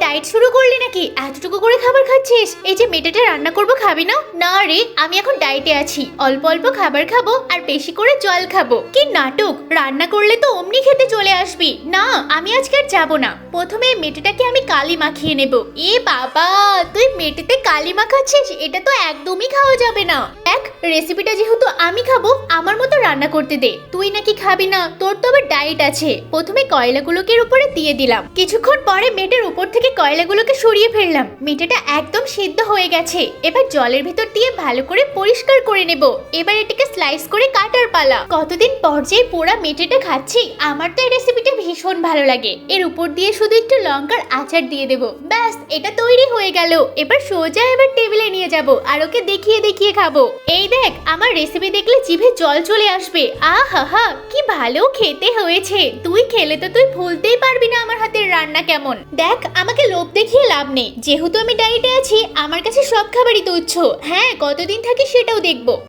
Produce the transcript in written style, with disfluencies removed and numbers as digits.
Diet শুরু করলি নাকি? এতটুকু করে খাবার খাচ্ছিস? এই যে মেটেটা রান্না করব, খাবি না? না রে, আমি এখন ডায়েটে আছি। অল্প অল্প খাবার খাবো আর বেশি করে জল খাবো। কি নাটক! রান্না করলে তো অমনি খেতে চলে আসবি। না, আমি আজকে আর যাবো না। প্রথমে এই মেটেটাকে আমি কালি মাখিয়ে নেব। এ বাবা, তুই মেটেতে কালি মাখাচ্ছিস? এটা তো একদমই খাওয়া যাবে না। দেখ, রেসিপিটা যেহেতু আমি খাবো, আমার মতো রান্না করতে দে। তুই নাকি খাবি না? তোর তো আবার ডায়েট আছে। প্রথমে কয়লাগুলোকে এর উপরে দিয়ে দিলাম। কিছুক্ষণ পরে মেটের উপর থেকে কয়লাগুলোকে সরিয়ে ফেললাম। মেটেটা একদম সিদ্ধ হয়ে গেছে। এবার জলের ভিতর দিয়ে ভালো করে পরিষ্কার করে নেব। এবার এটাকে স্লাইস করে কাটার পালা। কতদিন পর যে পোড়া মেটেটা খাচ্ছি, আমার তো এই রেসিপিটা ভীষণ ভালো লাগে। এর উপর দিয়ে শুধু একটু লঙ্কার আচার দিয়ে দেব। ব্যাস, এটা তৈরি হয়ে গেল। এবার সোজা টেবিলে নিয়ে যাব আর ওকে দেখিয়ে দেখিয়ে খাবো। এই দেখ, আমার রেসিপি দেখলে জিভে জল চলে আসবে। আহা, কি ভালো খেতে হয়েছে। তুই খেলে তো তুই ভুলতেই পারবি না আমার হাতের রান্না কেমন। দেখ, আমাকে লোভ দেখিয়ে লাভ নেই। যেহেতু আমি ডায়েটে আছি, আমার কাছে সব খাবারই তুচ্ছ। হ্যাঁ, কতদিন থাকি সেটাও দেখবো।